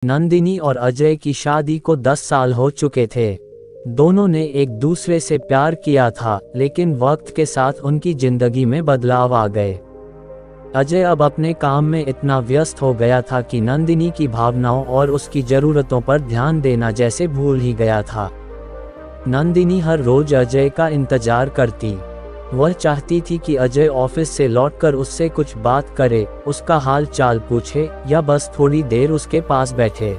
नंदिनी और अजय की शादी को 10 साल हो चुके थे। दोनों ने एक दूसरे से प्यार किया था, लेकिन वक्त के साथ उनकी जिंदगी में बदलाव आ गए। अजय अब अपने काम में इतना व्यस्त हो गया था कि नंदिनी की भावनाओं और उसकी ज़रूरतों पर ध्यान देना जैसे भूल ही गया था। नंदिनी हर रोज अजय का इंतजार करती। वह चाहती थी कि अजय ऑफिस से लौटकर उससे कुछ बात करे, उसका हाल चाल पूछे या बस थोड़ी देर उसके पास बैठे।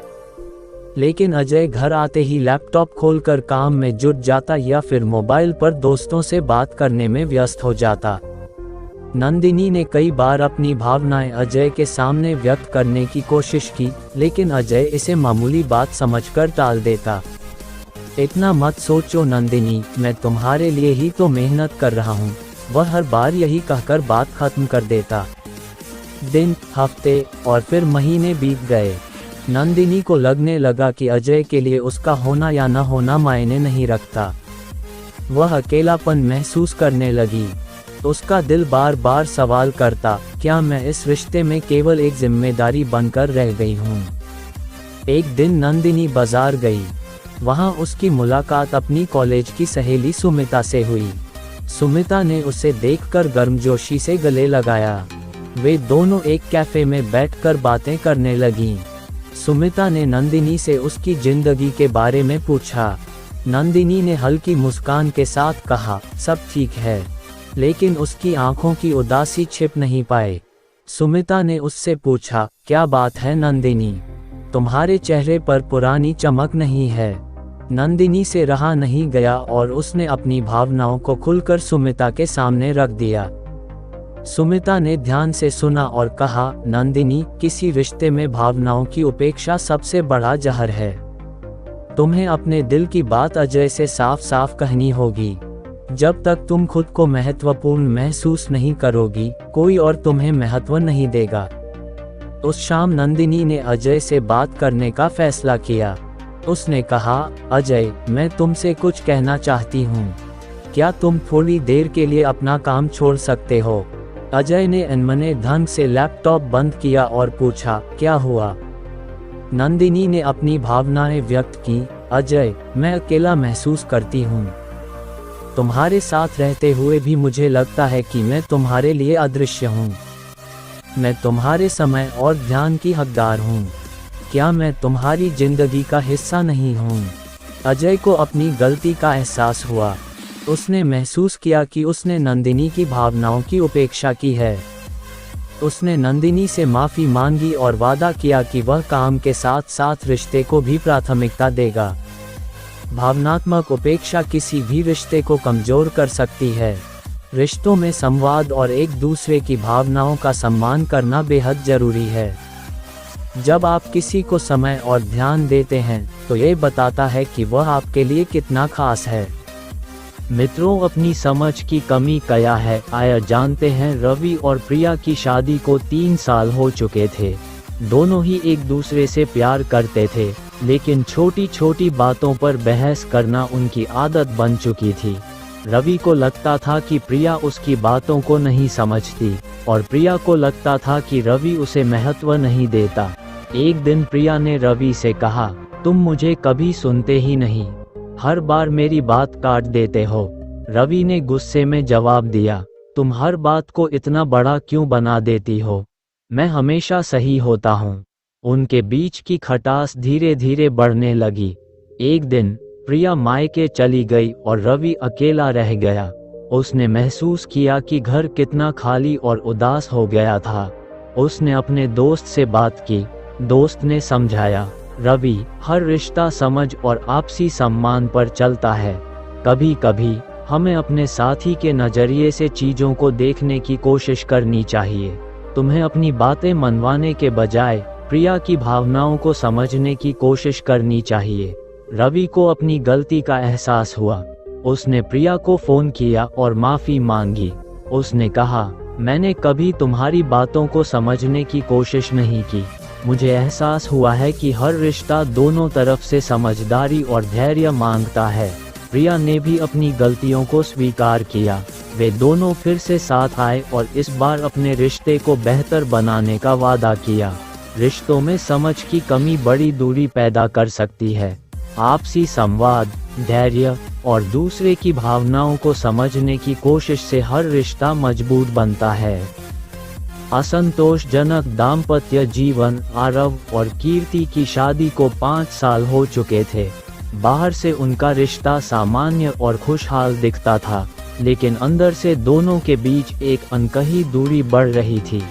लेकिन अजय घर आते ही लैपटॉप खोलकर काम में जुट जाता या फिर मोबाइल पर दोस्तों से बात करने में व्यस्त हो जाता। नंदिनी ने कई बार अपनी भावनाएं अजय के सामने व्यक्त करने की कोशिश की, लेकिन अजय इसे मामूली बात समझकर टाल देता। इतना मत सोचो नंदिनी, मैं तुम्हारे लिए ही तो मेहनत कर रहा हूँ, वह हर बार यही कहकर बात खत्म कर देता। दिन, हफ्ते और फिर महीने बीत गए। नंदिनी को लगने लगा कि अजय के लिए उसका होना या न होना मायने नहीं रखता। वह अकेलापन महसूस करने लगी। उसका दिल बार बार सवाल करता, क्या मैं इस रिश्ते में केवल एक जिम्मेदारी बनकर रह गई हूँ। एक दिन नंदिनी बाजार गई। वहाँ उसकी मुलाकात अपनी कॉलेज की सहेली सुमिता से हुई। सुमिता ने उसे देखकर गर्मजोशी से गले लगाया। वे दोनों एक कैफे में बैठकर बातें करने लगीं। सुमिता ने नंदिनी से उसकी जिंदगी के बारे में पूछा। नंदिनी ने हल्की मुस्कान के साथ कहा, सब ठीक है, लेकिन उसकी आंखों की उदासी छिप नहीं पाए। सुमिता ने उससे पूछा, क्या बात है नंदिनी, तुम्हारे चेहरे पर पुरानी चमक नहीं है। नंदिनी से रहा नहीं गया और उसने अपनी भावनाओं को खुलकर सुमिता के सामने रख दिया। सुमिता ने ध्यान से सुना और कहा, नंदिनी, किसी रिश्ते में भावनाओं की उपेक्षा सबसे बड़ा जहर है। तुम्हें अपने दिल की बात अजय से साफ साफ कहनी होगी। जब तक तुम खुद को महत्वपूर्ण महसूस नहीं करोगी, कोई और तुम्हें महत्व नहीं देगा। उस शाम नंदिनी ने अजय से बात करने का फैसला किया। उसने कहा, अजय, मैं तुमसे कुछ कहना चाहती हूँ। क्या तुम थोड़ी देर के लिए अपना काम छोड़ सकते हो? अजय ने अनमने ढंग से लैपटॉप बंद किया और पूछा, क्या हुआ? नंदिनी ने अपनी भावनाएं व्यक्त की। अजय, मैं अकेला महसूस करती हूँ। तुम्हारे साथ रहते हुए भी मुझे लगता है कि मैं तुम्हारे लिए अदृश्य हूँ। मैं तुम्हारे समय और ध्यान की हकदार हूँ। क्या मैं तुम्हारी जिंदगी का हिस्सा नहीं हूँ? अजय को अपनी गलती का एहसास हुआ। उसने महसूस किया कि उसने नंदिनी की भावनाओं की उपेक्षा की है। उसने नंदिनी से माफ़ी मांगी और वादा किया कि वह काम के साथ साथ रिश्ते को भी प्राथमिकता देगा। भावनात्मक उपेक्षा किसी भी रिश्ते को कमज़ोर कर सकती है। रिश्तों में संवाद और एक दूसरे की भावनाओं का सम्मान करना बेहद ज़रूरी है। जब आप किसी को समय और ध्यान देते हैं, तो ये बताता है कि वह आपके लिए कितना खास है। मित्रों, अपनी समझ की कमी क्या है, आया जानते हैं। रवि और प्रिया की शादी को 3 साल हो चुके थे। दोनों ही एक दूसरे से प्यार करते थे, लेकिन छोटी छोटी बातों पर बहस करना उनकी आदत बन चुकी थी। रवि को लगता था कि प्रिया उसकी बातों को नहीं समझती, और प्रिया को लगता था कि रवि उसे महत्व नहीं देता। एक दिन प्रिया ने रवि से कहा, तुम मुझे कभी सुनते ही नहीं, हर बार मेरी बात काट देते हो। रवि ने गुस्से में जवाब दिया, तुम हर बात को इतना बड़ा क्यों बना देती हो? मैं हमेशा सही होता हूँ। उनके बीच की खटास धीरे धीरे बढ़ने लगी। एक दिन प्रिया मायके चली गई और रवि अकेला रह गया। उसने महसूस किया कि घर कितना खाली और उदास हो गया था। उसने अपने दोस्त से बात की। दोस्त ने समझाया, रवि, हर रिश्ता समझ और आपसी सम्मान पर चलता है। कभी कभी हमें अपने साथी के नज़रिए से चीज़ों को देखने की कोशिश करनी चाहिए। तुम्हें अपनी बातें मनवाने के बजाय प्रिया की भावनाओं को समझने की कोशिश करनी चाहिए। रवि को अपनी गलती का एहसास हुआ। उसने प्रिया को फ़ोन किया और माफ़ी मांगी। उसने कहा, मैंने कभी तुम्हारी बातों को समझने की कोशिश नहीं की। मुझे एहसास हुआ है कि हर रिश्ता दोनों तरफ से समझदारी और धैर्य मांगता है। प्रिया ने भी अपनी गलतियों को स्वीकार किया। वे दोनों फिर से साथ आए और इस बार अपने रिश्ते को बेहतर बनाने का वादा किया। रिश्तों में समझ की कमी बड़ी दूरी पैदा कर सकती है। आपसी संवाद, धैर्य और दूसरे की भावनाओं को समझने की कोशिश से हर रिश्ता मजबूत बनता है। असंतोषजनक दाम्पत्य जीवन। आरव और कीर्ति की शादी को 5 साल हो चुके थे। बाहर से उनका रिश्ता सामान्य और खुशहाल दिखता था, लेकिन अंदर से दोनों के बीच एक अनकही दूरी बढ़ रही थी।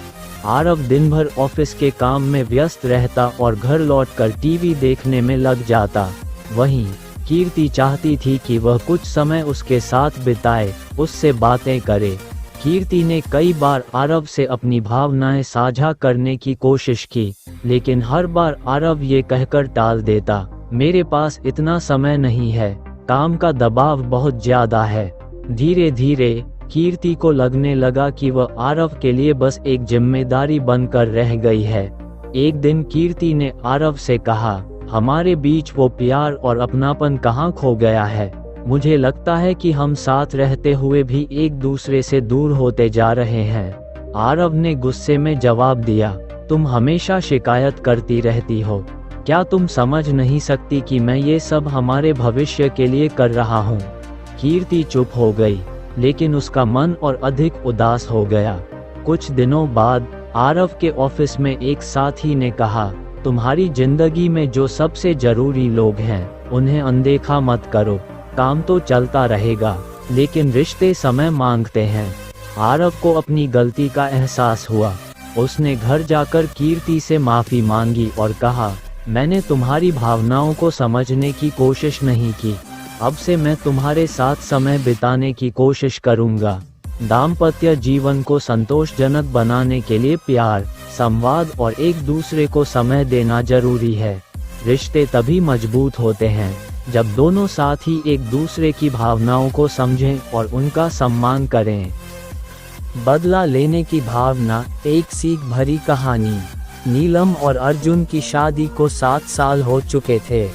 आरव दिन भर ऑफिस के काम में व्यस्त रहता और घर लौटकर टीवी देखने में लग जाता। वहीं कीर्ति चाहती थी कि वह कुछ समय उसके साथ बिताए, उससे बातें करे। कीर्ति ने कई बार आरव से अपनी भावनाएं साझा करने की कोशिश की, लेकिन हर बार आरव ये कहकर टाल देता, मेरे पास इतना समय नहीं है, काम का दबाव बहुत ज्यादा है। धीरे धीरे कीर्ति को लगने लगा कि वह आरव के लिए बस एक जिम्मेदारी बनकर रह गई है। एक दिन कीर्ति ने आरव से कहा, हमारे बीच वो प्यार और अपनापन कहाँ खो गया है। मुझे लगता है कि हम साथ रहते हुए भी एक दूसरे से दूर होते जा रहे हैं। आरव ने गुस्से में जवाब दिया, तुम हमेशा शिकायत करती रहती हो। क्या तुम समझ नहीं सकती कि मैं ये सब हमारे भविष्य के लिए कर रहा हूँ। कीर्ति चुप हो गई, लेकिन उसका मन और अधिक उदास हो गया। कुछ दिनों बाद आरव के ऑफिस में एक साथी ने कहा, तुम्हारी जिंदगी में जो सबसे जरूरी लोग हैं, उन्हें अनदेखा मत करो। काम तो चलता रहेगा, लेकिन रिश्ते समय मांगते हैं। आरव को अपनी गलती का एहसास हुआ। उसने घर जाकर कीर्ति से माफी मांगी और कहा, मैंने तुम्हारी भावनाओं को समझने की कोशिश नहीं की। अब से मैं तुम्हारे साथ समय बिताने की कोशिश करूंगा। दाम्पत्य जीवन को संतोषजनक बनाने के लिए प्यार, संवाद और एक दूसरे को समय देना जरूरी है। रिश्ते तभी मजबूत होते हैं जब दोनों साथी एक दूसरे की भावनाओं को समझें और उनका सम्मान करें। बदला लेने की भावना। एक सीख भरी कहानी। नीलम और अर्जुन की शादी को 7 साल हो चुके थे।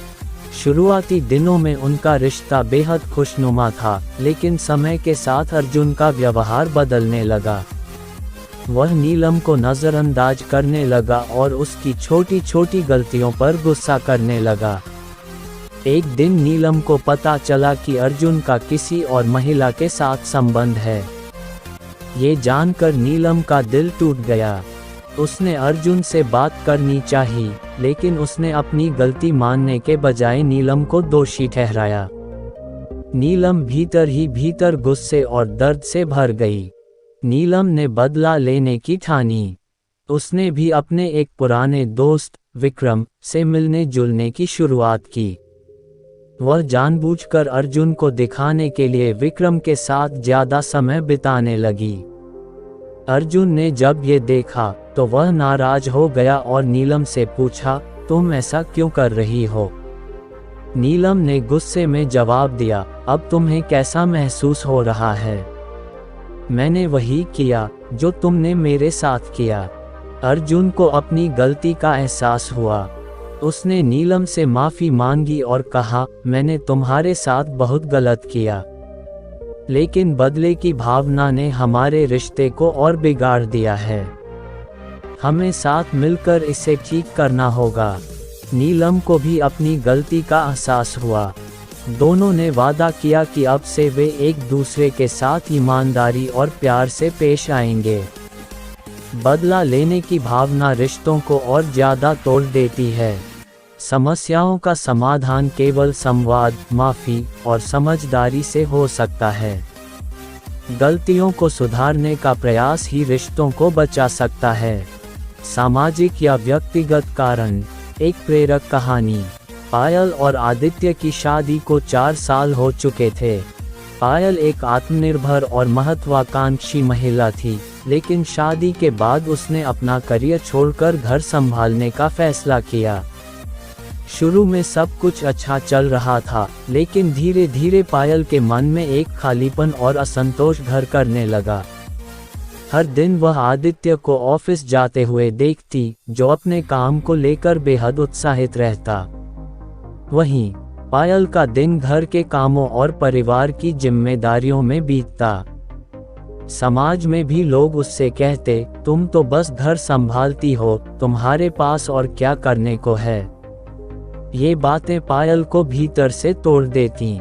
शुरुआती दिनों में उनका रिश्ता बेहद खुशनुमा था, लेकिन समय के साथ अर्जुन का व्यवहार बदलने लगा। वह नीलम को नज़रअंदाज करने लगा और उसकी छोटी छोटी गलतियों पर गुस्सा करने लगा। एक दिन नीलम को पता चला कि अर्जुन का किसी और महिला के साथ संबंध है। ये जानकर नीलम का दिल टूट गया। उसने अर्जुन से बात करनी चाहिए, लेकिन उसने अपनी गलती मानने के बजाय नीलम को दोषी ठहराया। नीलम भीतर ही भीतर गुस्से और दर्द से भर गई। नीलम ने बदला लेने की ठानी। उसने भी अपने एक पुराने दोस्त विक्रम से मिलने जुलने की शुरुआत की। वह जानबूझकर अर्जुन को दिखाने के लिए विक्रम के साथ ज्यादा समय बिताने लगी। अर्जुन ने जब ये देखा तो वह नाराज हो गया और नीलम से पूछा, तुम ऐसा क्यों कर रही हो? नीलम ने गुस्से में जवाब दिया, अब तुम्हें कैसा महसूस हो रहा है? मैंने वही किया जो तुमने मेरे साथ किया। अर्जुन को अपनी गलती का एहसास हुआ। उसने नीलम से माफी मांगी और कहा, मैंने तुम्हारे साथ बहुत गलत किया। लेकिन बदले की भावना ने हमारे रिश्ते को और बिगाड़ दिया है। हमें साथ मिलकर इसे ठीक करना होगा। नीलम को भी अपनी गलती का एहसास हुआ। दोनों ने वादा किया कि अब से वे एक दूसरे के साथ ईमानदारी और प्यार से पेश आएंगे। बदला लेने की भावना रिश्तों को और ज्यादा तोड़ देती है। समस्याओं का समाधान केवल संवाद, माफी और समझदारी से हो सकता है। गलतियों को सुधारने का प्रयास ही रिश्तों को बचा सकता है। सामाजिक या व्यक्तिगत कारण। एक प्रेरक कहानी। पायल और आदित्य की शादी को 4 साल हो चुके थे। पायल एक आत्मनिर्भर और महत्वाकांक्षी महिला थी, लेकिन शादी के बाद उसने अपना करियर छोड़कर घर संभालने का फैसला किया। शुरू में सब कुछ अच्छा चल रहा था, लेकिन धीरे धीरे पायल के मन में एक खालीपन और असंतोष घर करने लगा। हर दिन वह आदित्य को ऑफिस जाते हुए देखती, जो अपने काम को लेकर बेहद उत्साहित रहता। वहीं पायल का दिन घर के कामों और परिवार की जिम्मेदारियों में बीतता। समाज में भी लोग उससे कहते, तुम तो बस घर संभालती हो, तुम्हारे पास और क्या करने को है। ये बातें पायल को भीतर से तोड़ देती।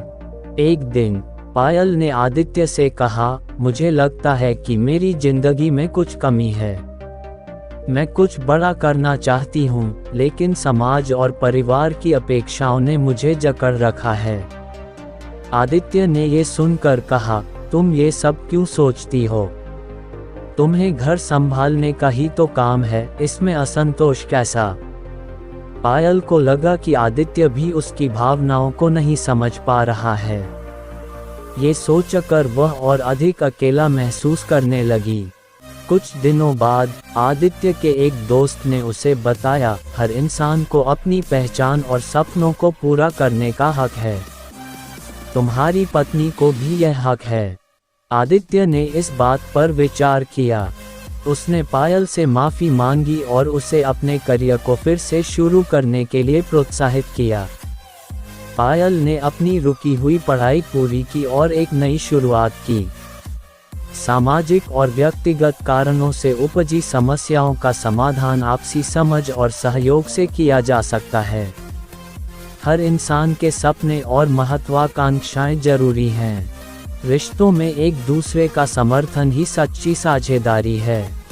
एक दिन पायल ने आदित्य से कहा, मुझे लगता है कि मेरी जिंदगी में कुछ कमी है। मैं कुछ बड़ा करना चाहती हूँ, लेकिन समाज और परिवार की अपेक्षाओं ने मुझे जकड़ रखा है। आदित्य ने ये सुनकर कहा, तुम ये सब क्यों सोचती हो? तुम्हें घर संभालने का ही तो काम है, इसमें असंतोष कैसा? पायल को लगा कि आदित्य भी उसकी भावनाओं को नहीं समझ पा रहा है। ये सोचकर वह और अधिक अकेला महसूस करने लगी। कुछ दिनों बाद आदित्य के एक दोस्त ने उसे बताया, हर इंसान को अपनी पहचान और सपनों को पूरा करने का हक है। तुम्हारी पत्नी को भी यह हक है। आदित्य ने इस बात पर विचार किया। उसने पायल से माफ़ी मांगी और उसे अपने करियर को फिर से शुरू करने के लिए प्रोत्साहित किया। पायल ने अपनी रुकी हुई पढ़ाई पूरी की और एक नई शुरुआत की। सामाजिक और व्यक्तिगत कारणों से उपजी समस्याओं का समाधान आपसी समझ और सहयोग से किया जा सकता है। हर इंसान के सपने और महत्वाकांक्षाएं जरूरी हैं। रिश्तों में एक दूसरे का समर्थन ही सच्ची साझेदारी है।